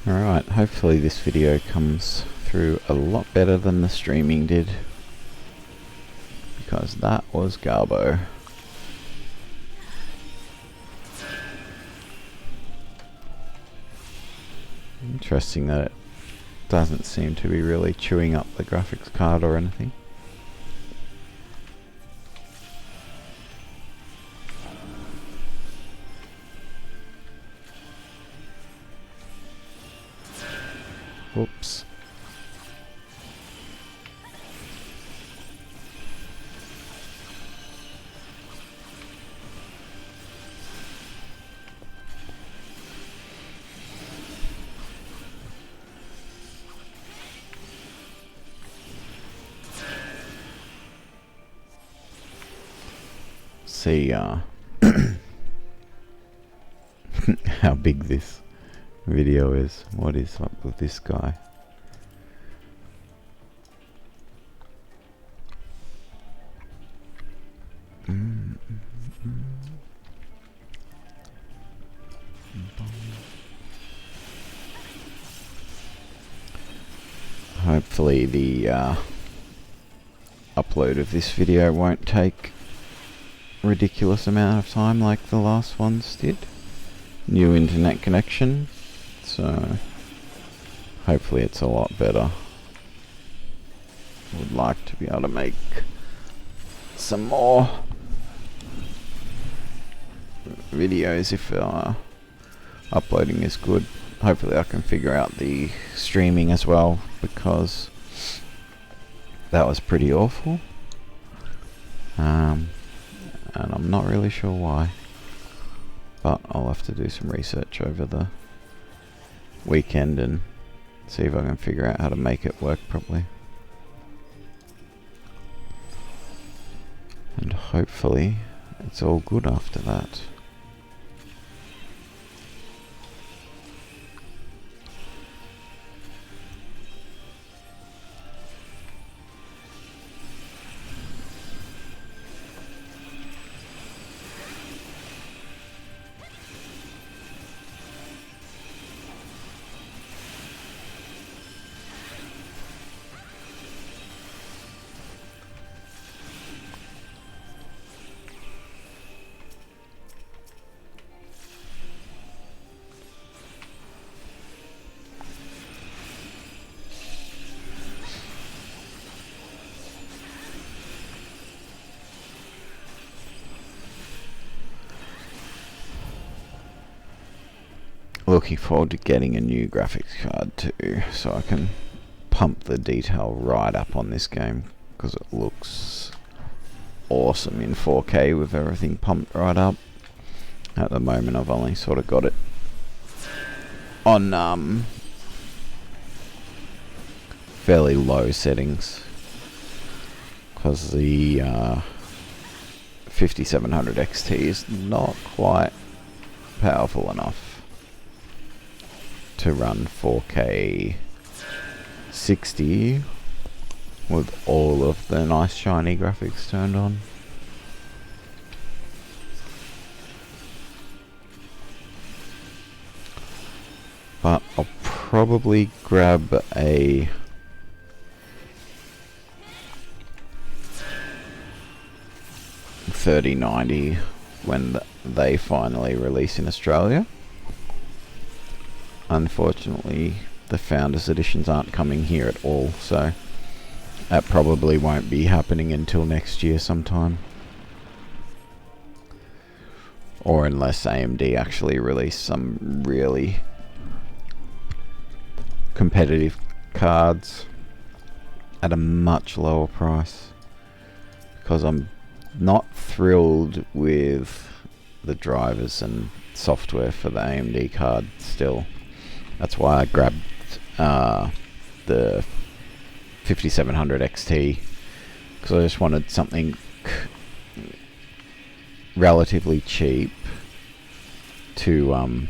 Alright, hopefully this video comes through a lot better than the streaming did, because that was garbo. Interesting that it doesn't seem to be really chewing up the graphics card or anything. Whoops. See how big this video is. What is up with this guy? Hopefully the upload of this video won't take ridiculous amount of time like the last ones did. New internet connection, so hopefully it's a lot better. Would like to be able to make some more videos if uploading is good. Hopefully I can figure out the streaming as well, because that was pretty awful. And I'm not really sure why, but I'll have to do some research over the weekend and see if I can figure out how to make it work properly. And hopefully it's all good after that. Looking forward to getting a new graphics card too, so I can pump the detail right up on this game, because it looks awesome in 4K with everything pumped right up. At the moment I've only sort of got it on fairly low settings, because the 5700 XT is not quite powerful enough to run 4K 60 with all of the nice shiny graphics turned on. But I'll probably grab a $3090 when they finally release in Australia. Unfortunately, the Founders Editions aren't coming here at all, so that probably won't be happening until next year sometime. Or unless AMD actually release some really competitive cards at a much lower price. Because I'm not thrilled with the drivers and software for the AMD card still. That's why I grabbed the 5700 XT, because I just wanted something relatively cheap to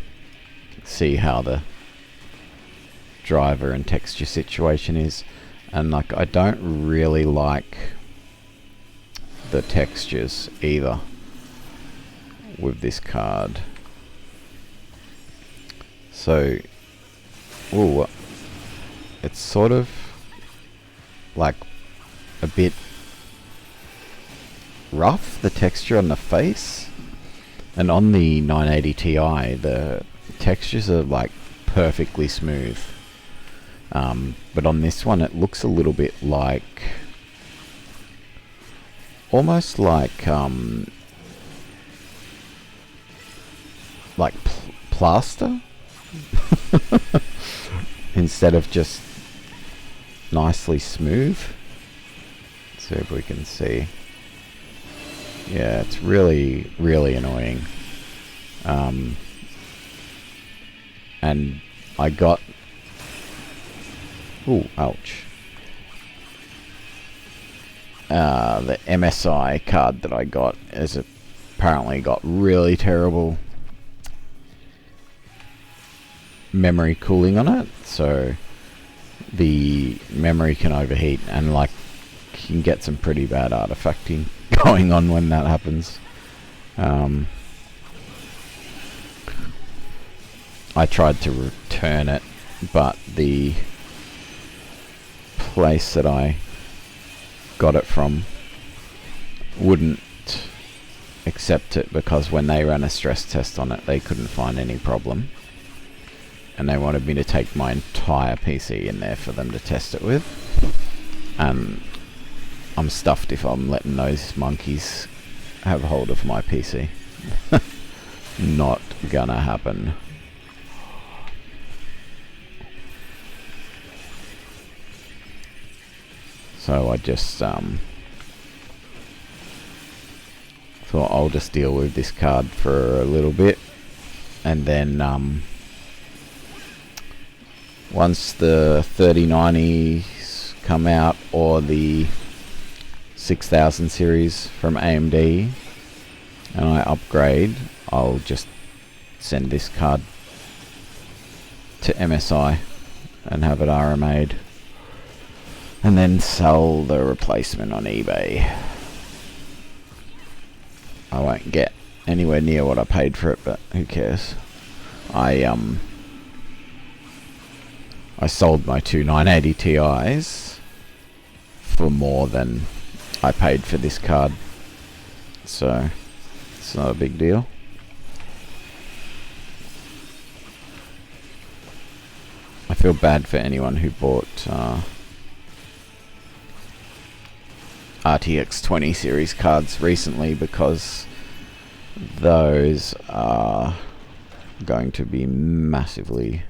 see how the driver and texture situation is. And like, I don't really like the textures either with this card. So Ooh, it's sort of like a bit rough, the texture on the face, and on the 980 Ti the textures are like perfectly smooth, but on this one it looks a little bit like, almost like plaster instead of just nicely smooth. Let's see if we can see. Yeah, it's really, really annoying. And I got... Ooh, ouch. The MSI card that I got has apparently got really terrible memory cooling on it, so the memory can overheat and like can get some pretty bad artifacting going on when that happens. I tried to return it, but the place that I got it from wouldn't accept it, because when they ran a stress test on it they couldn't find any problem, and they wanted me to take my entire PC in there for them to test it with, and I'm stuffed if I'm letting those monkeys have hold of my PC. Not gonna happen. So I just thought I'll just deal with this card for a little bit, and then once the 3090s come out, or the 6000 series from AMD, and I upgrade, I'll just send this card to MSI and have it RMA'd, and then sell the replacement on eBay. I won't get anywhere near what I paid for it, but who cares. I sold my two 980 Ti's for more than I paid for this card, so it's not a big deal. I feel bad for anyone who bought RTX 20 series cards recently, because those are going to be massively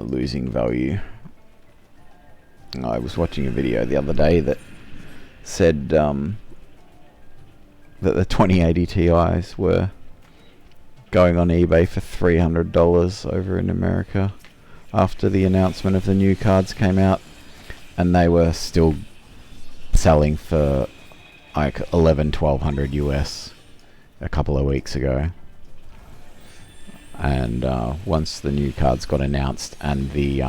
losing value. I was watching a video the other day that said that the 2080 Ti's were going on eBay for $300 over in America after the announcement of the new cards came out, and they were still selling for like $1,100-1,200 US a couple of weeks ago. And once the new cards got announced, and the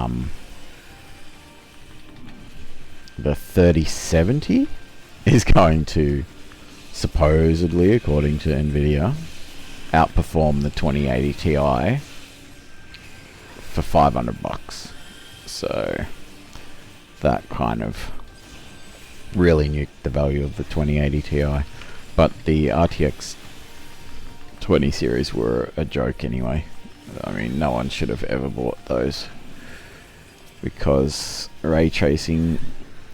3070 is going to, supposedly, according to Nvidia, outperform the 2080 Ti for $500. So that kind of really nuked the value of the 2080 Ti. But the RTX 20 series were a joke anyway. I mean, no one should have ever bought those, because ray tracing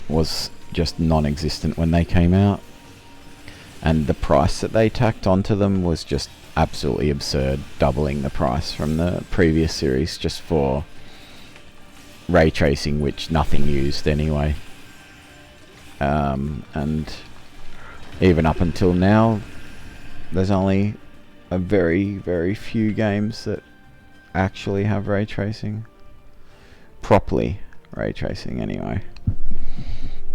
was just non-existent when they came out, and the price that they tacked onto them was just absolutely absurd, doubling the price from the previous series just for ray tracing, which nothing used anyway. And even up until now, there's only a very, very few games that actually have ray tracing. Properly ray tracing anyway.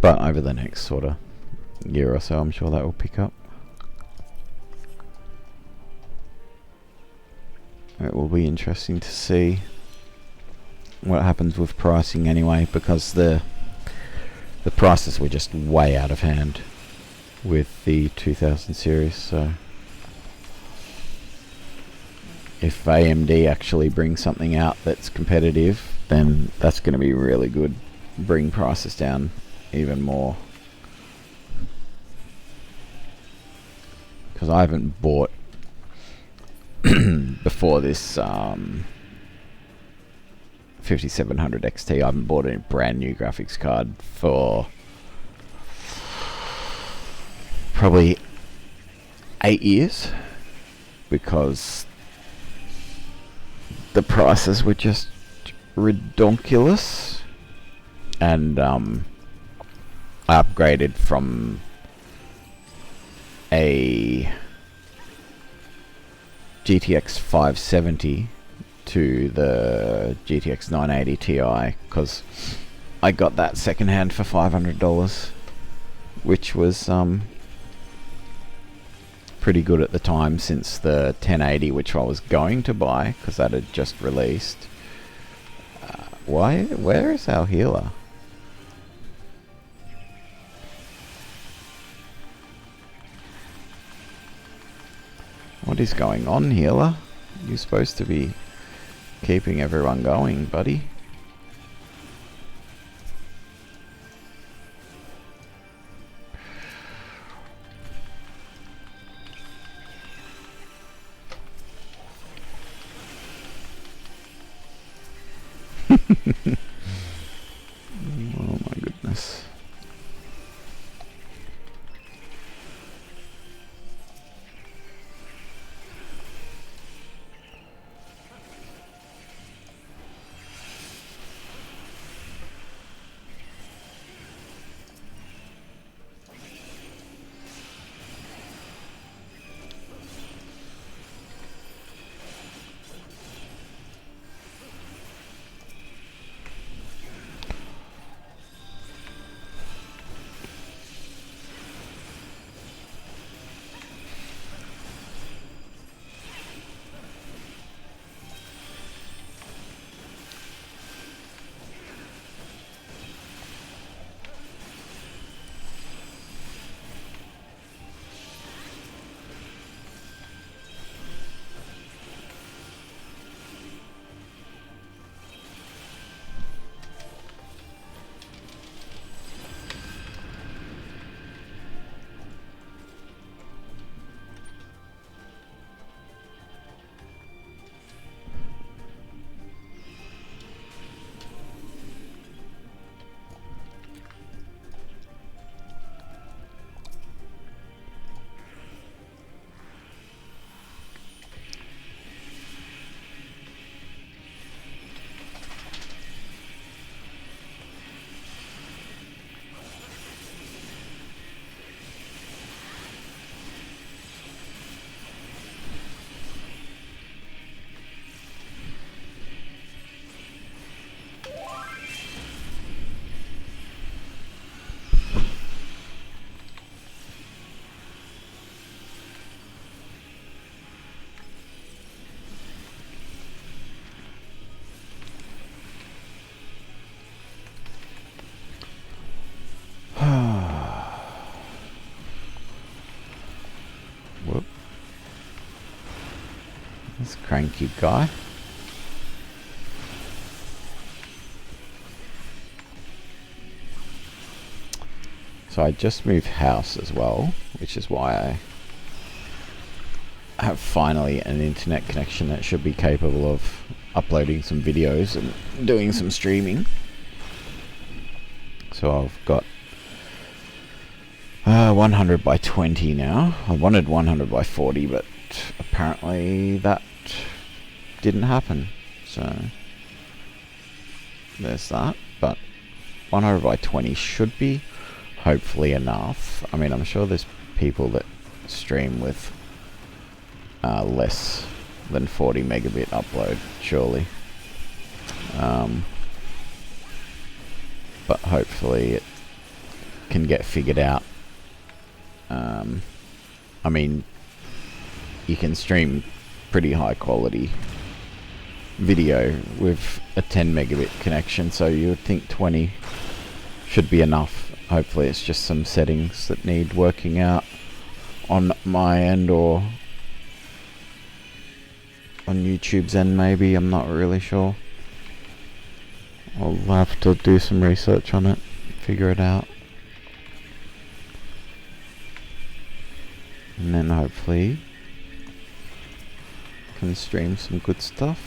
But over the next sort of year or so, I'm sure that will pick up. It will be interesting to see what happens with pricing anyway, because the prices were just way out of hand with the 2000 series, so if AMD actually brings something out that's competitive, then that's going to be really good. Bring prices down even more. Because I haven't bought before this 5700 XT, I haven't bought a brand new graphics card for probably 8 years, because the prices were just redonkulous. And I upgraded from a GTX 570 to the GTX 980 Ti, because I got that secondhand for $500, which was pretty good at the time, since the 1080, which I was going to buy because that had just released. Where is our healer? What is going on, healer? You're supposed to be keeping everyone going, buddy. Oh my goodness. Whoop. This cranky guy. So I just moved house as well, which is why I have finally an internet connection that should be capable of uploading some videos and doing some streaming. So I've got 100 by 20 now. I wanted 100 by 40, but apparently that didn't happen. So there's that. But 100 by 20 should be hopefully enough. I mean, I'm sure there's people that stream with less than 40 megabit upload, surely. But hopefully it can get figured out. I mean, you can stream pretty high quality video with a 10 megabit connection, so you would think 20 should be enough. Hopefully it's just some settings that need working out on my end, or on YouTube's end, maybe. I'm not really sure. I'll have to do some research on it, figure it out. And then hopefully can stream some good stuff.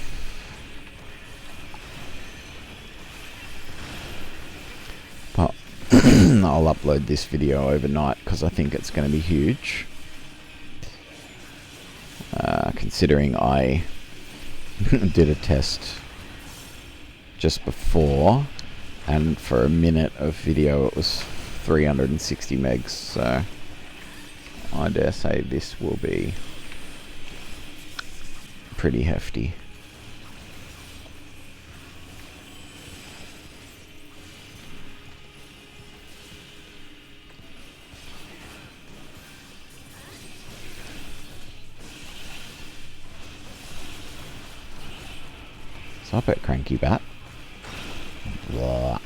But I'll upload this video overnight because I think it's going to be huge. Considering I did a test just before, and for a minute of video it was 360 megs, so I dare say this will be pretty hefty. Stop it, cranky bat. Blah.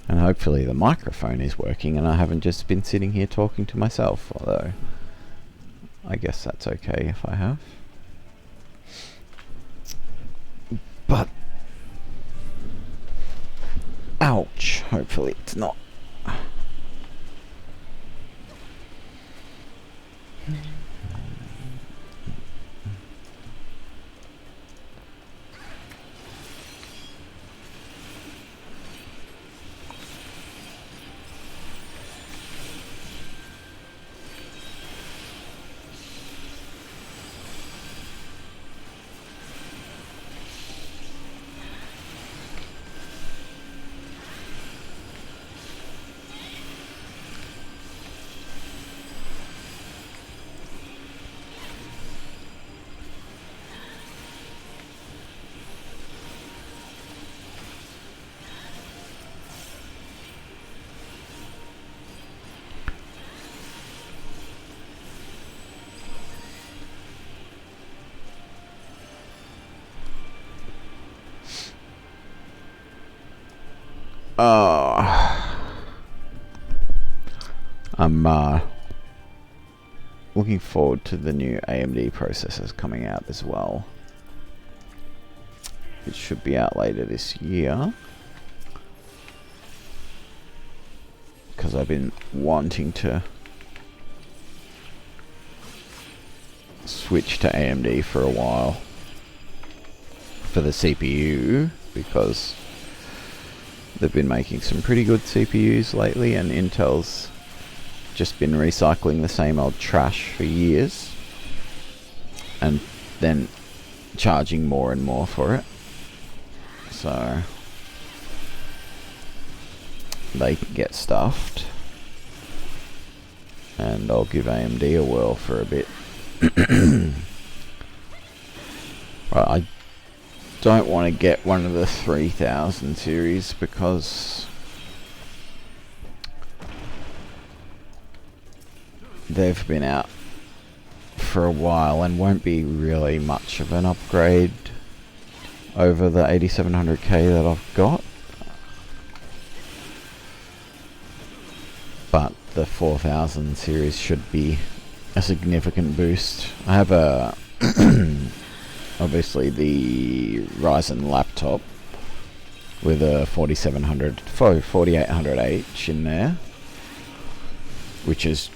And hopefully the microphone is working and I haven't just been sitting here talking to myself, although I guess that's okay if I have. But ouch, hopefully it's not. I'm looking forward to the new AMD processors coming out as well. It should be out later this year, because I've been wanting to switch to AMD for a while for the CPU, because they've been making some pretty good CPUs lately, and Intel's just been recycling the same old trash for years and then charging more and more for it. So they can get stuffed, and I'll give AMD a whirl for a bit. Right, I don't want to get one of the 3000 series because they've been out for a while and won't be really much of an upgrade over the 8700K that I've got. But the 4000 series should be a significant boost. I have a obviously the Ryzen laptop with a 4800H in there, which is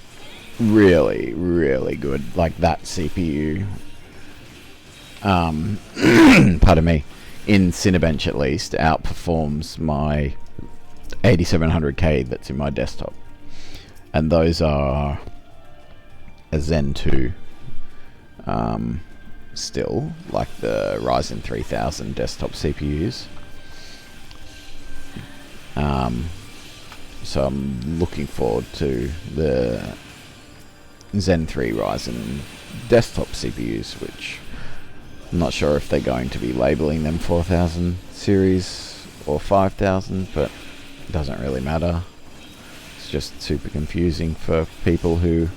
really, really good. Like, that CPU, pardon me, in Cinebench at least, outperforms my 8700K that's in my desktop. And those are a Zen 2 still, like the Ryzen 3000 desktop CPUs. So I'm looking forward to the Zen 3 Ryzen desktop CPUs, which I'm not sure if they're going to be labeling them 4000 series or 5000, but it doesn't really matter. It's just super confusing for people who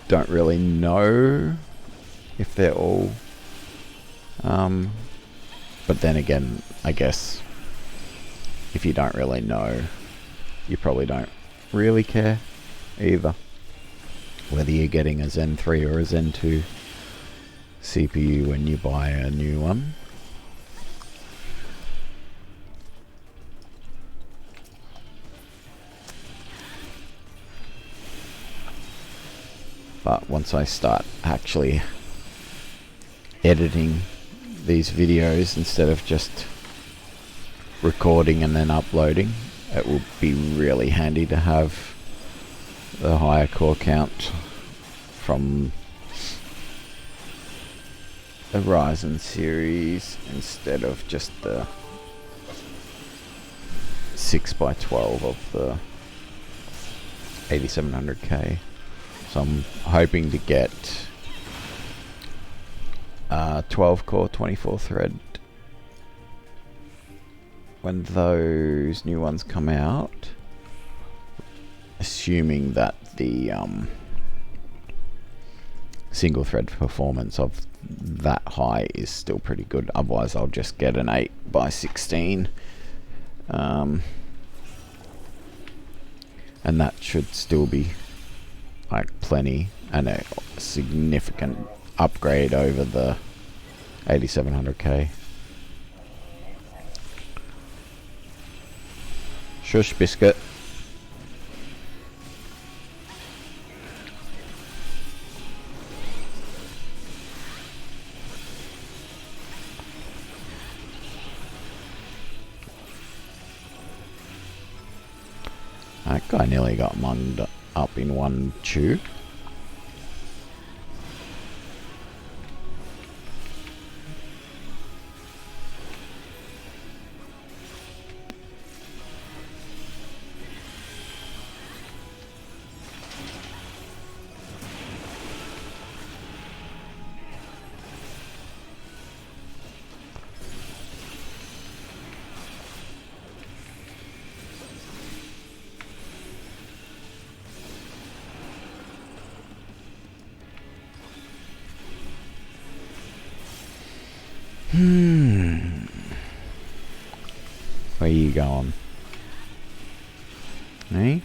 don't really know if they're all but then again, I guess if you don't really know, you probably don't really care either, whether you're getting a Zen 3 or a Zen 2 CPU when you buy a new one. But once I start actually editing these videos instead of just recording and then uploading, it will be really handy to have the higher core count from the Ryzen series instead of just the 6x12 of the 8700K. So I'm hoping to get 12 core 24 thread when those new ones come out, assuming that the single thread performance of that high is still pretty good. Otherwise I'll just get an 8x16 and that should still be like plenty and a significant upgrade over the 8700K. Shush, biscuit. That guy nearly got munged up in one chew. Where you going? Eh?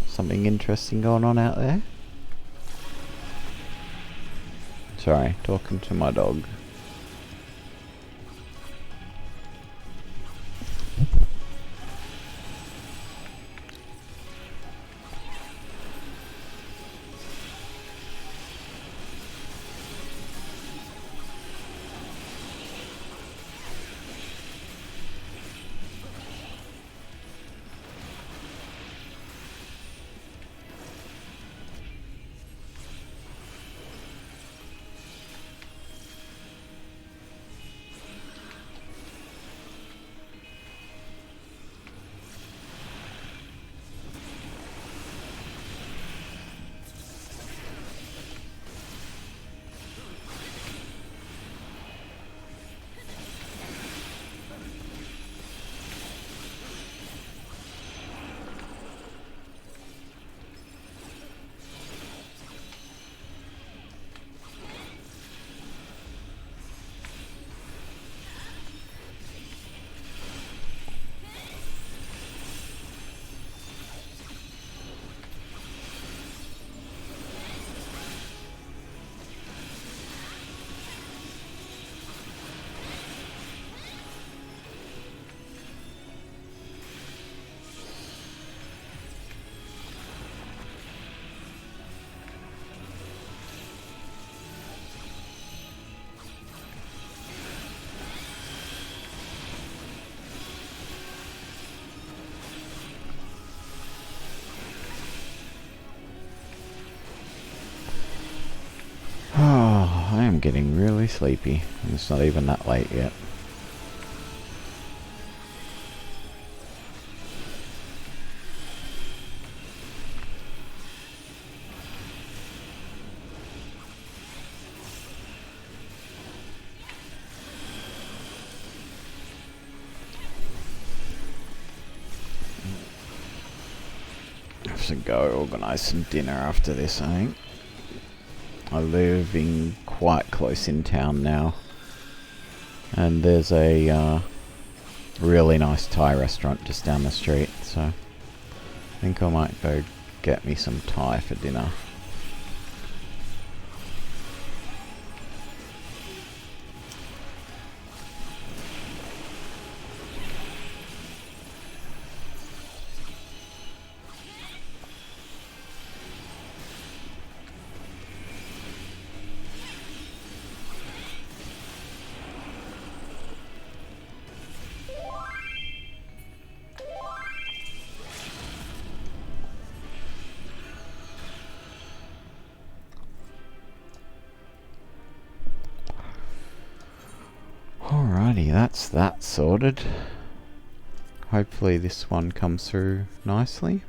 Something interesting going on out there? Sorry, talking to my dog. I'm getting really sleepy. It's not even that late yet. I have to go organise some dinner after this, I think. I live in quite close in town now, And there's a really nice Thai restaurant just down the street, so I think I might go get me some Thai for dinner. Alrighty, that's that sorted. Hopefully this one comes through nicely.